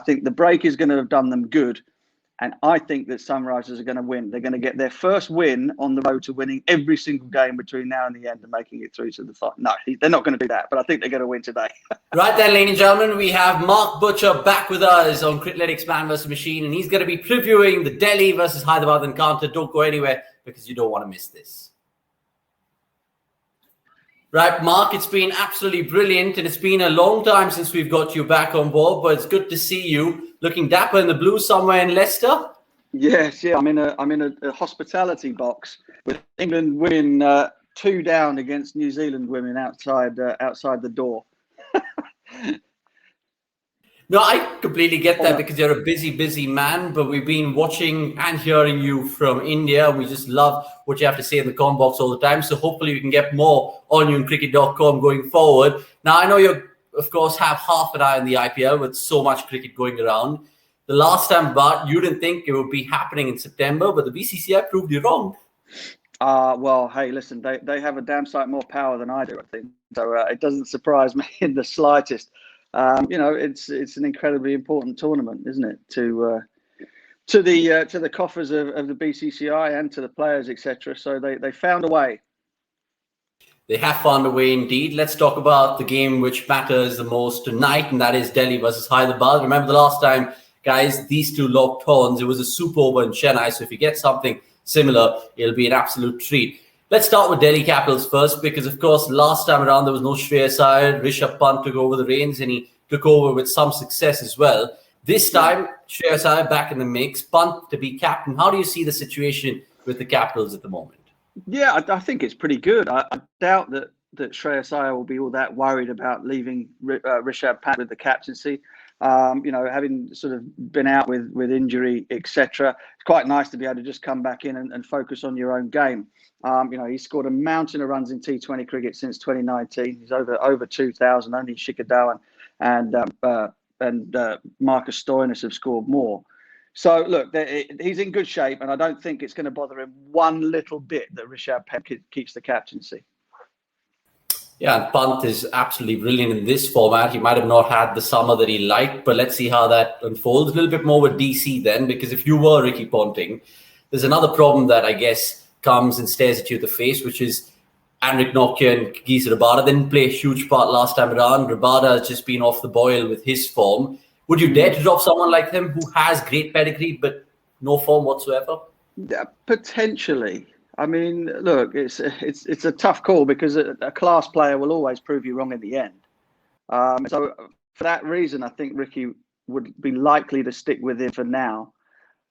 think the break is going to have done them good. And I think that Sunrisers are going to win. They're going to get their first win on the road to winning every single game between now and the end and making it through to the final. No, they're not going to do that, but I think they're going to win today. Right then, ladies and gentlemen, we have Mark Butcher back with us on Criclytics Man vs. Machine, and he's going to be previewing the Delhi versus Hyderabad encounter. Don't go anywhere because you don't want to miss this. Right, Mark, it's been absolutely brilliant, and it's been a long time since we've got you back on board, but it's good to see you looking dapper in the blue somewhere in Leicester. Yes, yeah, I'm in a hospitality box with England winning 2 down against New Zealand women outside the door. No, I completely get that because you're a busy man, but we've been watching and hearing you from India. We just love what you have to say in the comment box all the time. So hopefully we can get more on you in cricket.com going forward. Now, I know you, of course, have half an eye on the IPL with so much cricket going around. The last time, Bart, you didn't think it would be happening in September, but the BCCI proved you wrong. Well, hey, listen, they have a damn sight more power than I do, I think. So it doesn't surprise me in the slightest. It's an incredibly important tournament, isn't it? To the coffers of the BCCI and to the players, etc. So they found a way. They have found a way indeed. Let's talk about the game which matters the most tonight, and that is Delhi versus Hyderabad. Remember the last time, guys, these two locked horns. It was a super over in Chennai. So if you get something similar, it'll be an absolute treat. Let's start with Delhi Capitals first, because, of course, last time around, there was no Shreyas Iyer. Rishabh Pant took over the reins, and he took over with some success as well. This time, Shreyas Iyer back in the mix, Pant to be captain. How do you see the situation with the Capitals at the moment? Yeah, I think it's pretty good. I doubt that Shreyas Iyer will be all that worried about leaving Rishabh Pant with the captaincy. Having sort of been out with injury, etc. It's quite nice to be able to just come back in and focus on your own game. He's scored a mountain of runs in T20 cricket since 2019. He's over 2,000. Only Shikhar Dhawan and Marcus Stoinis have scored more. So look, he's in good shape, and I don't think it's going to bother him one little bit that Rishabh Pant keeps the captaincy. Yeah, and Pant is absolutely brilliant in this format. He might have not had the summer that he liked, but let's see how that unfolds. A little bit more with DC then, because if you were Ricky Ponting, there's another problem that I guess comes and stares at you in the face, which is Anrik Nokia and Geese Rabada didn't play a huge part last time around. Rabada has just been off the boil with his form. Would you dare to drop someone like him who has great pedigree but no form whatsoever? Yeah, potentially. I mean, look, it's a tough call because a class player will always prove you wrong in the end. So for that reason, I think Ricky would be likely to stick with him for now.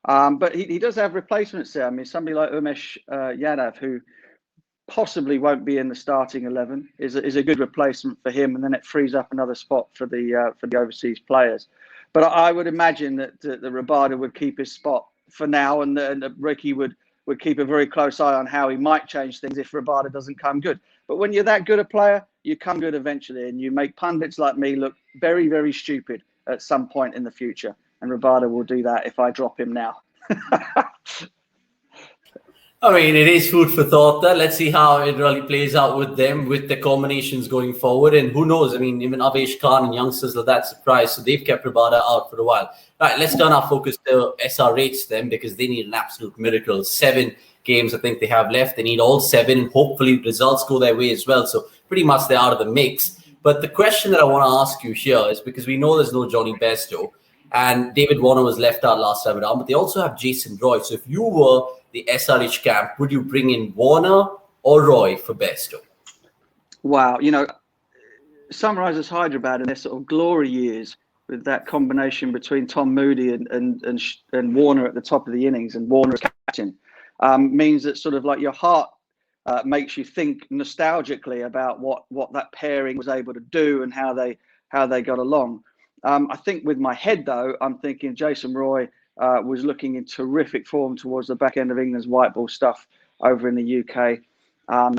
But he does have replacements there. I mean, somebody like Umesh Yadav, who possibly won't be in the starting 11, is a good replacement for him, and then it frees up another spot for the overseas players. But I would imagine that the Rabada would keep his spot for now, and Ricky would keep a very close eye on how he might change things if Rabada doesn't come good. But when you're that good a player, you come good eventually, and you make pundits like me look very, very stupid at some point in the future. And Rabada will do that if I drop him now. I mean, it is food for thought there. Let's see how it really plays out with them, with the combinations going forward. And who knows? I mean, even Avesh Khan and youngsters like that surprised. So they've kept Rabada out for a while. All right, let's turn our focus to SRH then, because they need an absolute miracle. 7 games I think they have left. They need all 7, and hopefully results go their way as well. So pretty much they're out of the mix. But the question that I want to ask you here is, because we know there's no Jonny Bairstow, and David Warner was left out last time around, but they also have Jason Roy. So if you were the SRH camp, would you bring in Warner or Roy for Bairstow? Wow, Sunrisers Hyderabad in their sort of glory years, with that combination between Tom Moody and Warner at the top of the innings, and Warner as captain, means that sort of like your heart makes you think nostalgically about what that pairing was able to do and how they got along. I think with my head, though, I'm thinking Jason Roy was looking in terrific form towards the back end of England's white ball stuff over in the UK.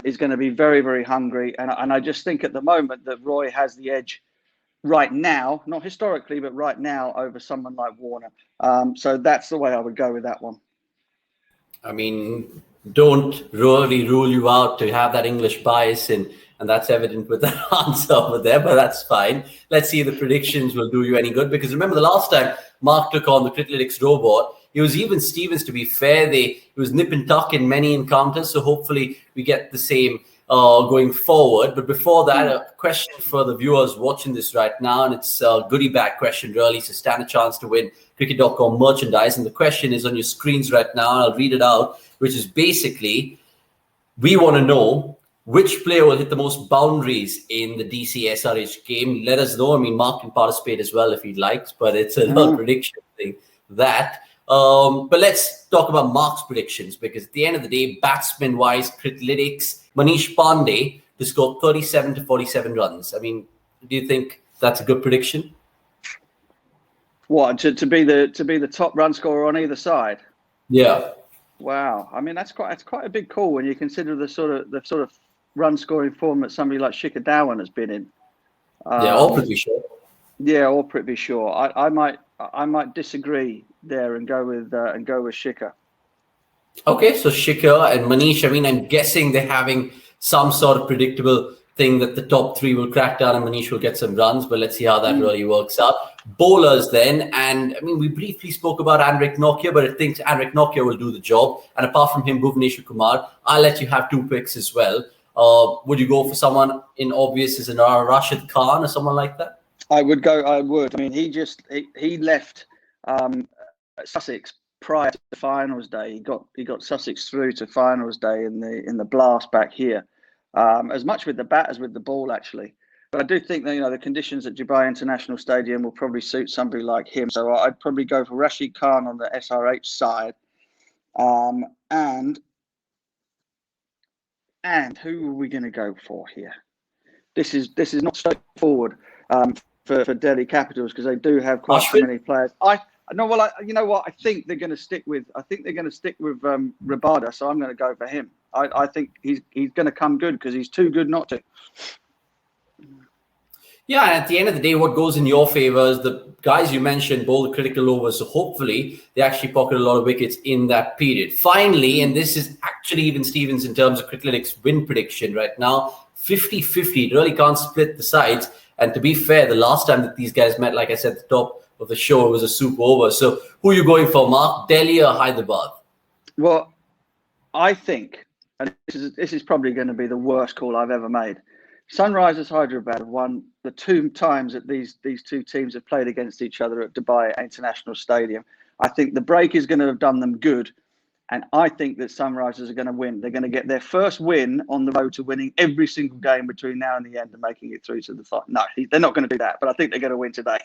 Is going to be very, very hungry. And I just think at the moment that Roy has the edge right now, not historically, but right now over someone like Warner. So that's the way I would go with that one. I mean, don't really rule you out to have that English bias, and that's evident with that answer over there, but that's fine. Let's see if the predictions will do you any good, because remember the last time Mark took on the Criclytics robot. It was even Stevens, to be fair. It was nip and tuck in many encounters, so hopefully we get the same going forward. But before that, a question for the viewers watching this right now, and it's a goodie bag question, really, so stand a chance to win cricket.com merchandise. And the question is on your screens right now, and I'll read it out, which is basically, we want to know which player will hit the most boundaries in the DC SRH game. Let us know. I mean, Mark can participate as well if he likes, but it's a prediction thing. But let's talk about Mark's predictions, because at the end of the day, batsman-wise, Criclytics, Manish Pandey to score 37 to 47 runs. I mean, do you think that's a good prediction? What, to be the top run scorer on either side? Yeah. Wow. I mean, that's quite a big call when you consider the sort of run scoring form that somebody like Shikhar Dhawan has been in. Or Prithvi Shaw. Yeah, or Prithvi Shaw. I might disagree there and go with Shikhar. Okay, so Shikhar and Manish. I mean, I'm guessing they're having some sort of predictable thing that the top three will crack down and Manish will get some runs, but let's see how that really works out. Bowlers then, and I mean, we briefly spoke about Anrik Nokia, but I think Anrik Nokia will do the job. And apart from him, Bhuvneshwar Kumar, I'll let you have 2 picks as well. Would you go for someone in obvious as an Rashid Khan or someone like that? I would. I mean, he left Sussex prior to the finals day. He got Sussex through to finals day in the blast back here. As much with the bat as with the ball, actually. But I do think that the conditions at Dubai International Stadium will probably suit somebody like him. So I'd probably go for Rashid Khan on the SRH side. And who are we going to go for here? This is not straightforward for Delhi Capitals, because they do have quite so many players. You know what? I think they're going to stick with Rabada, so I'm going to go for him. I think he's going to come good because he's too good not to. Yeah, and at the end of the day, what goes in your favor is the guys you mentioned bowl the critical overs, so hopefully they actually pocket a lot of wickets in that period. Finally, and this is actually even Stevens in terms of Criclytics win prediction right now, 50-50. It really can't split the sides. And to be fair, the last time that these guys met, like I said at the top of the show, it was a super over. So who are you going for, Mark? Delhi or Hyderabad? Well, I think, and this is probably going to be the worst call I've ever made, Sunrisers Hyderabad have won the 2 times that these 2 teams have played against each other at Dubai International Stadium. I think the break is going to have done them good, and I think that Sunrisers are going to win. They're going to get their first win on the road to winning every single game between now and the end and making it through to the final. No, they're not going to do that, but I think they're going to win today.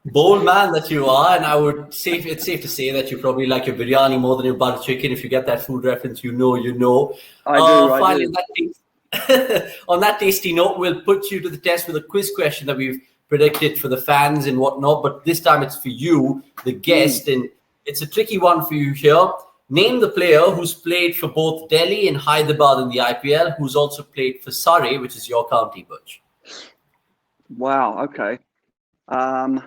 Bold man that you are, and I would say it's safe to say that you probably like your biryani more than your butter chicken. If you get that food reference, you know. I do. Finally, on that tasty note, we'll put you to the test with a quiz question that we've predicted for the fans and whatnot. But this time it's for you, the guest, and it's a tricky one for you here. Name the player who's played for both Delhi and Hyderabad in the IPL, who's also played for Surrey, which is your county, Butch. Wow. Okay. Wow,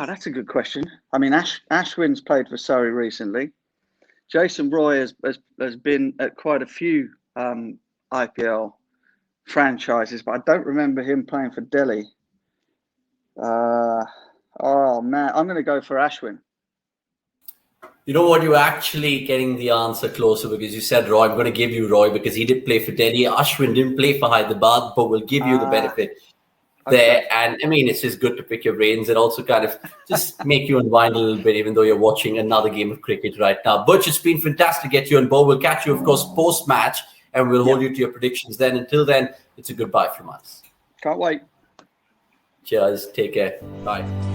that's a good question. I mean, Ashwin's played for Surrey recently. Jason Roy has been at quite a few IPL franchises, but I don't remember him playing for Delhi. Oh man, I'm going to go for Ashwin. You know what? You're actually getting the answer closer because you said Roy. I'm going to give you Roy because he did play for Delhi. Ashwin didn't play for Hyderabad, but we'll give you the benefit there. Okay. And I mean, it's just good to pick your brains and also kind of just make you unwind a little bit, even though you're watching another game of cricket right now. Butch, it's been fantastic to get you on board. We'll catch you, of course, post-match, and we'll hold you to your predictions then. Until then, it's a goodbye from us. Can't wait. Cheers. Take care. Bye.